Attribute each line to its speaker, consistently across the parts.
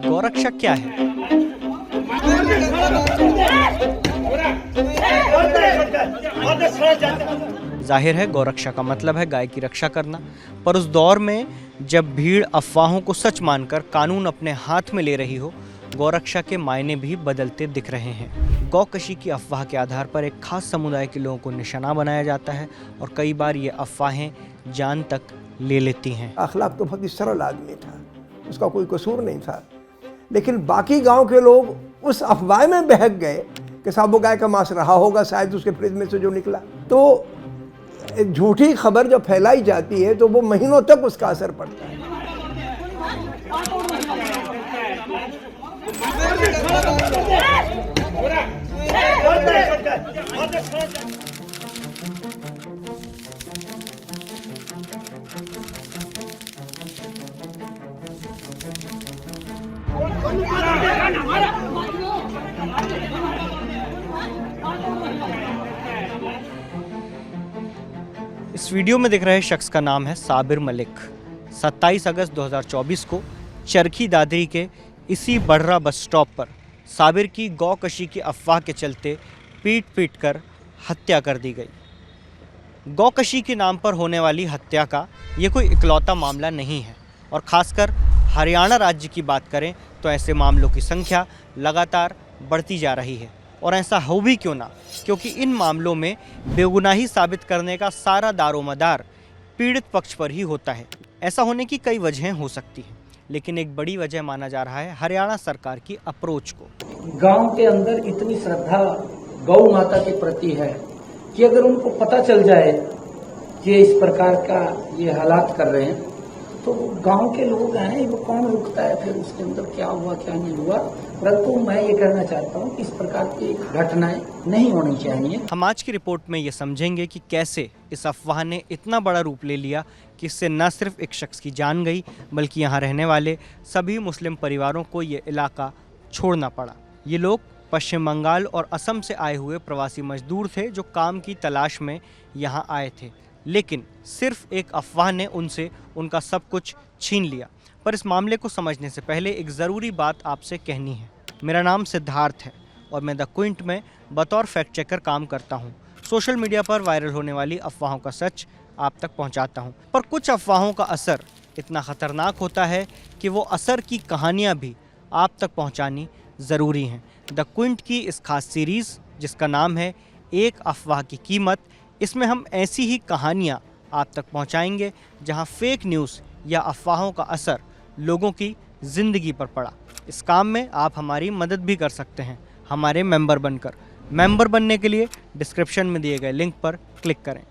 Speaker 1: गौरक्षा क्या है? जाहिर है गौरक्षा का मतलब है गाय की रक्षा करना, पर उस दौर में जब भीड़ अफवाहों को सच मानकर कानून अपने हाथ में ले रही हो, गौरक्षा के मायने भी बदलते दिख रहे हैं। गौकशी की अफवाह के आधार पर एक खास समुदाय के लोगों को निशाना बनाया जाता है और कई बार ये अफवाहें जान तक ले लेती हैं।
Speaker 2: अखलाक तो बहुत ही सरल आदमी था, उसका कोई कसूर नहीं था, लेकिन बाकी गांव के लोग उस अफवाह में बहक गए कि साहब वो गाय का मांस रहा होगा शायद उसके फ्रिज में से जो निकला। तो झूठी खबर जब फैलाई जाती है तो वो महीनों तक उसका असर पड़ता है।
Speaker 1: इस वीडियो में दिख रहे शख्स का नाम है साबिर मलिक। 27 अगस्त 2024 को चरखी दादरी के इसी बड़रा बस स्टॉप पर साबिर की गौकशी की अफवाह के चलते पीट कर हत्या कर दी गई। गौकशी के नाम पर होने वाली हत्या का ये कोई इकलौता मामला नहीं है और ख़ासकर हरियाणा राज्य की बात करें तो ऐसे मामलों की संख्या लगातार बढ़ती जा रही है। और ऐसा हो भी क्यों ना, क्योंकि इन मामलों में बेगुनाही साबित करने का सारा दारोमदार पीड़ित पक्ष पर ही होता है। ऐसा होने की कई वजहें हो सकती हैं, लेकिन एक बड़ी वजह माना जा रहा है हरियाणा सरकार की अप्रोच को।
Speaker 3: गांव के अंदर इतनी श्रद्धा गौ माता के प्रति है कि अगर उनको पता चल जाए कि इस प्रकार का ये हालात कर रहे हैं तो गांव के लोग हैं, वो कौन रुकता है फिर उसके अंदर क्या हुआ क्या नहीं हुआ। परंतु मैं ये कहना चाहता हूँ कि इस प्रकार की घटनाएं नहीं होनी चाहिए।
Speaker 1: हम आज की रिपोर्ट में ये समझेंगे कि कैसे इस अफवाह ने इतना बड़ा रूप ले लिया कि इससे न सिर्फ एक शख्स की जान गई, बल्कि यहाँ रहने वाले सभी मुस्लिम परिवारों को ये इलाका छोड़ना पड़ा। ये लोग पश्चिम बंगाल और असम से आए हुए प्रवासी मजदूर थे जो काम की तलाश में यहाँ आए थे, लेकिन सिर्फ एक अफवाह ने उनसे उनका सब कुछ छीन लिया। पर इस मामले को समझने से पहले एक ज़रूरी बात आपसे कहनी है। मेरा नाम सिद्धार्थ है और मैं द क्विंट में बतौर फैक्ट चेकर काम करता हूँ। सोशल मीडिया पर वायरल होने वाली अफवाहों का सच आप तक पहुँचाता हूँ, पर कुछ अफवाहों का असर इतना ख़तरनाक होता है कि वो असर की कहानियाँ भी आप तक पहुँचानी ज़रूरी हैं। द क्विंट की इस खास सीरीज़ जिसका नाम है एक अफवाह की कीमत, इसमें हम ऐसी ही कहानियाँ आप तक पहुँचाएंगे जहाँ फेक न्यूज़ या अफवाहों का असर लोगों की ज़िंदगी पर पड़ा। इस काम में आप हमारी मदद भी कर सकते हैं हमारे मेंबर बनकर। मेंबर बनने के लिए डिस्क्रिप्शन में दिए गए लिंक पर क्लिक करें।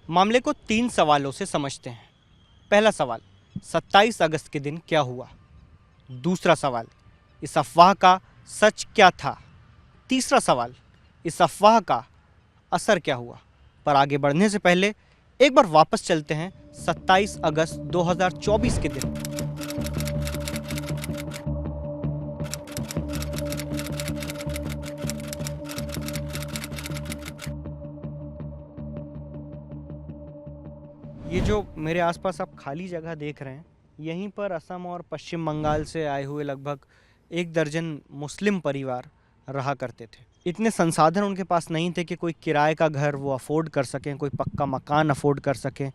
Speaker 1: मामले को 3 सवालों से समझते हैं। पहला सवाल, 27 अगस्त के दिन क्या हुआ? दूसरा सवाल, इस अफवाह का सच क्या था? तीसरा सवाल, इस अफवाह का असर क्या हुआ? पर आगे बढ़ने से पहले एक बार वापस चलते हैं 27 अगस्त 2024 के दिन। ये जो मेरे आसपास आप खाली जगह देख रहे हैं, यहीं पर असम और पश्चिम बंगाल से आए हुए लगभग 1 दर्जन मुस्लिम परिवार रहा करते थे। इतने संसाधन उनके पास नहीं थे कि कोई किराए का घर वो अफोर्ड कर सकें, कोई पक्का मकान अफोर्ड कर सकें।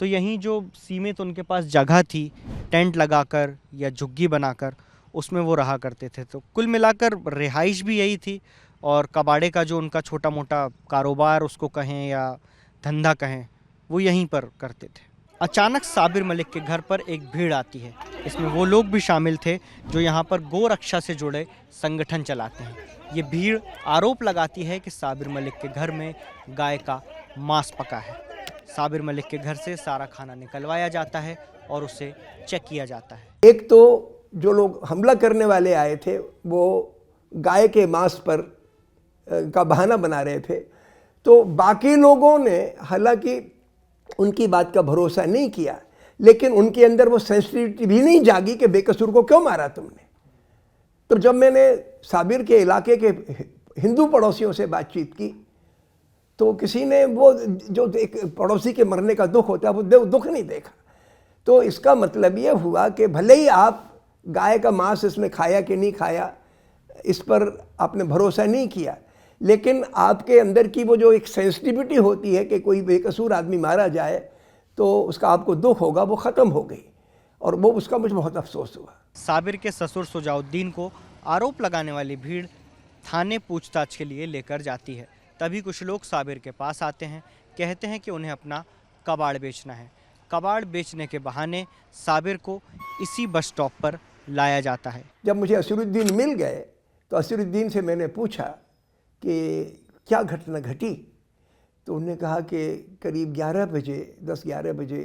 Speaker 1: तो यहीं जो सीमित उनके पास जगह थी, टेंट लगाकर या झुग्गी बनाकर उसमें वो रहा करते थे। तो कुल मिलाकर रिहाइश भी यही थी और कबाड़े का जो उनका छोटा मोटा कारोबार उसको कहें या धंधा कहें, वो यहीं पर करते थे। अचानक साबिर मलिक के घर पर एक भीड़ आती है। इसमें वो लोग भी शामिल थे जो यहाँ पर गौ रक्षा से जुड़े संगठन चलाते हैं। ये भीड़ आरोप लगाती है कि साबिर मलिक के घर में गाय का मांस पका है। साबिर मलिक के घर से सारा खाना निकलवाया जाता है और उसे चेक किया जाता है।
Speaker 2: एक तो जो लोग हमला करने वाले आए थे वो गाय के मांस पर का बहाना बना रहे थे, तो बाकी लोगों ने हालांकि उनकी बात का भरोसा नहीं किया, लेकिन उनके अंदर वो सेंसिटिविटी भी नहीं जागी कि बेकसूर को क्यों मारा तुमने। तो जब मैंने साबिर के इलाके के हिंदू पड़ोसियों से बातचीत की तो किसी ने वो जो एक पड़ोसी के मरने का दुख होता है वो दुख नहीं देखा। तो इसका मतलब ये हुआ कि भले ही आप गाय का मांस इसने खाया कि नहीं खाया इस पर आपने भरोसा नहीं किया, लेकिन आपके अंदर की वो जो एक सेंसिटिविटी होती है कि कोई बेकसूर आदमी मारा जाए तो उसका आपको दुख होगा, वो ख़त्म हो गई और वो उसका मुझे बहुत अफसोस हुआ।
Speaker 1: साबिर के ससुर सुजाउद्दीन को आरोप लगाने वाली भीड़ थाने पूछताछ के लिए लेकर जाती है। तभी कुछ लोग साबिर के पास आते हैं, कहते हैं कि उन्हें अपना कबाड़ बेचना है। कबाड़ बेचने के बहाने साबिर को इसी बस स्टॉप पर लाया जाता है।
Speaker 2: जब मुझे असरुद्दीन मिल गए तो असरुद्दीन से मैंने पूछा कि क्या घटना घटी, तो उन्होंने कहा कि करीब 11 बजे 10-11 बजे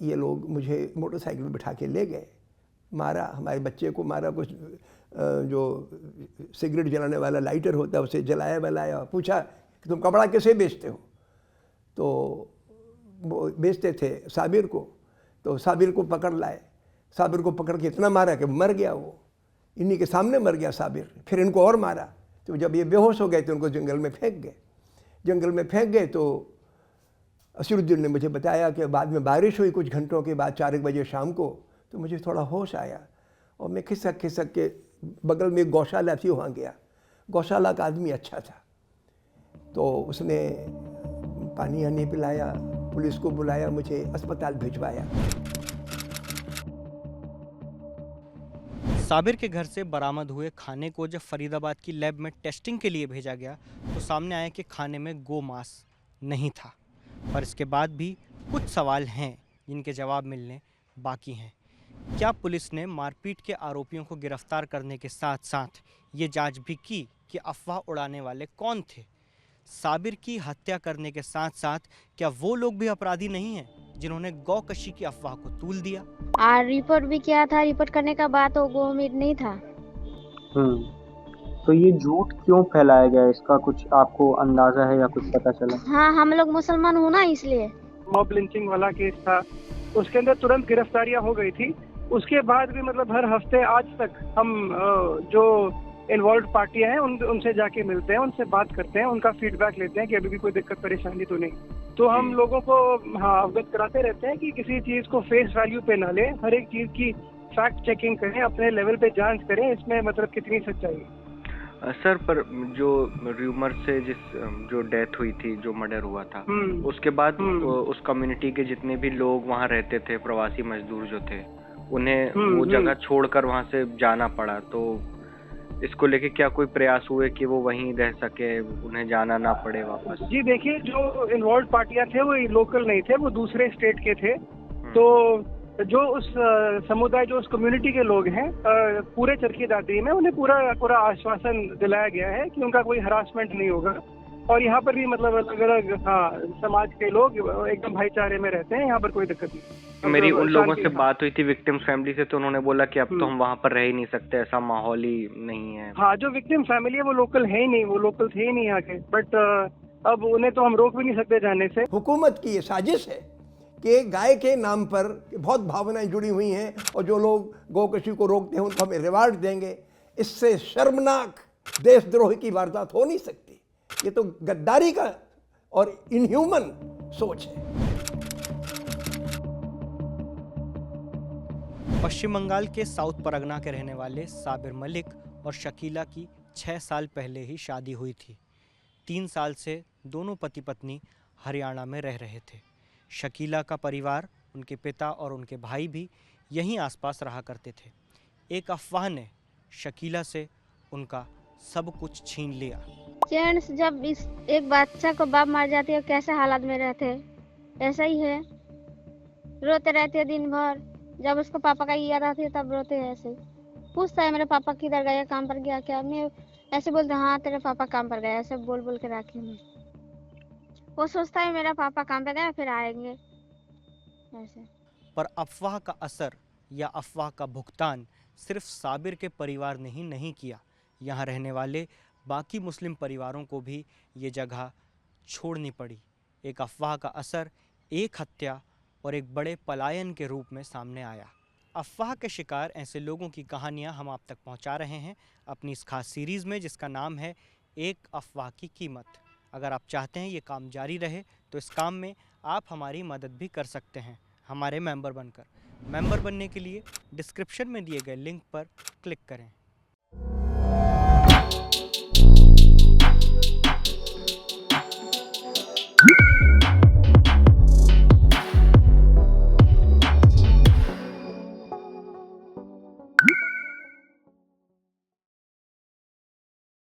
Speaker 2: ये लोग मुझे मोटरसाइकिल में बिठा के ले गए, मारा, हमारे बच्चे को मारा, कुछ जो सिगरेट जलाने वाला लाइटर होता है उसे जलाया बलाया, पूछा कि तुम कपड़ा कैसे बेचते हो, तो वो बेचते थे साबिर को, तो साबिर को पकड़ लाए, साबिर को पकड़ के इतना मारा कि मर गया, वो इन्हीं के सामने मर गया साबिर। फिर इनको और मारा, तो जब ये बेहोश हो गए तो उनको जंगल में फेंक गए। जंगल में फेंक गए तो असरुद्दीन ने मुझे बताया कि बाद में बारिश हुई कुछ घंटों के बाद 4 बजे शाम को, तो मुझे थोड़ा होश आया और मैं खिसक खिसक के बगल में एक गौशाला थी वहाँ गया। गौशाला का आदमी अच्छा था, तो उसने पानी आनी पिलाया, पुलिस को बुलाया, मुझे अस्पताल भिजवाया।
Speaker 1: साबिर के घर से बरामद हुए खाने को जब फरीदाबाद की लैब में टेस्टिंग के लिए भेजा गया तो सामने आया कि खाने में गो मांस नहीं था। पर इसके बाद भी कुछ सवाल हैं जिनके जवाब मिलने बाकी हैं। क्या पुलिस ने मारपीट के आरोपियों को गिरफ्तार करने के साथ साथ ये जांच भी की कि अफवाह उड़ाने वाले कौन थे? साबिर की हत्या करने के साथ साथ क्या वो लोग भी अपराधी नहीं हैं जिन्होंने गौकशी की अफवाह को तूल दिया?
Speaker 4: रिपोर्ट भी किया था, रिपोर्ट करने का बाद तो गो मीट नहीं था।
Speaker 5: तो ये झूठ क्यों फैलाया गया, इसका कुछ आपको अंदाजा है या कुछ पता चला?
Speaker 4: हाँ, हम लोग मुसलमान हूँ ना, इसलिए।
Speaker 6: मॉब लिंचिंग वाला केस था, उसके अंदर तुरंत गिरफ्तारियां हो गई थी। उसके बाद भी मतलब हर हफ्ते आज तक हम जो इन्वॉल्व पार्टियां हैं उनसे जाके मिलते हैं, उनसे बात करते हैं, उनका फीडबैक लेते हैं कि अभी भी कोई दिक्कत परेशानी तो नहीं। तो हम लोगों को अवगत कराते रहते हैं कि किसी चीज को फेस वैल्यू पे ना लें, हर एक चीज की फैक्ट चेकिंग करें, अपने लेवल पे जांच करें इसमें मतलब कितनी सच्चाई है।
Speaker 5: सर, पर जो र्यूमर से जो डेथ हुई थी, जो मर्डर हुआ था, उसके बाद उस कम्युनिटी के जितने भी लोग वहाँ रहते थे, प्रवासी मजदूर जो थे, उन्हें वो जगह छोड़कर वहाँ से जाना पड़ा। तो इसको लेके क्या कोई प्रयास हुए कि वो वहीं रह सके, उन्हें जाना ना पड़े वापस?
Speaker 6: जी देखिए, जो इन्वॉल्व पार्टियां थे वो लोकल नहीं थे, वो दूसरे स्टेट के थे। तो जो उस समुदाय, जो उस कम्युनिटी के लोग हैं, पूरे चरखी दादरी में उन्हें पूरा आश्वासन दिलाया गया है कि उनका कोई हरासमेंट नहीं होगा। और यहाँ पर भी मतलब अलग अलग समाज के लोग एकदम भाईचारे में रहते हैं, यहाँ पर कोई दिक्कत नहीं।
Speaker 5: मेरी उन लोगों से बात हुई थी विक्टिम्स फैमिली से, तो उन्होंने बोला कि अब तो हम वहाँ पर रह ही नहीं सकते, ऐसा माहौल ही नहीं है।
Speaker 6: हाँ, जो विक्टिम फैमिली है वो लोकल है ही नहीं, वो लोकल थे ही नहीं यहाँ के, बट अब उन्हें तो हम रोक भी नहीं सकते जाने से।
Speaker 2: हुकूमत की ये साजिश है कि गाय के नाम पर बहुत भावनाएं जुड़ी हुई हैं और जो लोग गौकशी को रोकते हैं उनको हमें रिवार्ड देंगे। इससे शर्मनाक देशद्रोही की वारदात हो नहीं सकती। ये तो गद्दारी का और इनह्यूमन सोच है।
Speaker 1: पश्चिम बंगाल के साउथ परगना के रहने वाले साबिर मलिक और शकीला की 6 साल पहले ही शादी हुई थी। 3 साल से दोनों पति पत्नी हरियाणा में रह रहे थे। शकीला का परिवार, उनके पिता और उनके भाई भी यहीं आसपास रहा करते थे। एक अफवाह ने शकीला से उनका सब कुछ छीन लिया।
Speaker 4: जेंट्स जब एक बच्चा को बाप मार जाती है, कैसे हालात में रहते, ऐसा ही है। रोते रहते हैं दिन भर, जब उसको पापा का याद आती है तब रोते हैं। ऐसे पूछता है मेरे पापा किधर गए, काम पर गया क्या? मैं ऐसे बोलते हाँ तेरे पापा काम पर गए, ऐसे बोल बोल के रखे मैं। वो सोचता है मेरा पापा काम पे गया फिर आएंगे ऐसे।
Speaker 1: पर अफवाह का असर या अफवाह का भुगतान सिर्फ साबिर के परिवार ने ही नहीं किया। यहाँ रहने वाले बाकी मुस्लिम परिवारों को भी ये जगह छोड़नी पड़ी। एक अफवाह का असर एक हत्या और एक बड़े पलायन के रूप में सामने आया। अफवाह के शिकार ऐसे लोगों की कहानियां हम आप तक पहुंचा रहे हैं अपनी इस खास सीरीज़ में, जिसका नाम है एक अफवाह की कीमत। अगर आप चाहते हैं ये काम जारी रहे तो इस काम में आप हमारी मदद भी कर सकते हैं हमारे मेंबर बनकर। मेंबर बनने के लिए डिस्क्रिप्शन में दिए गए लिंक पर क्लिक करें।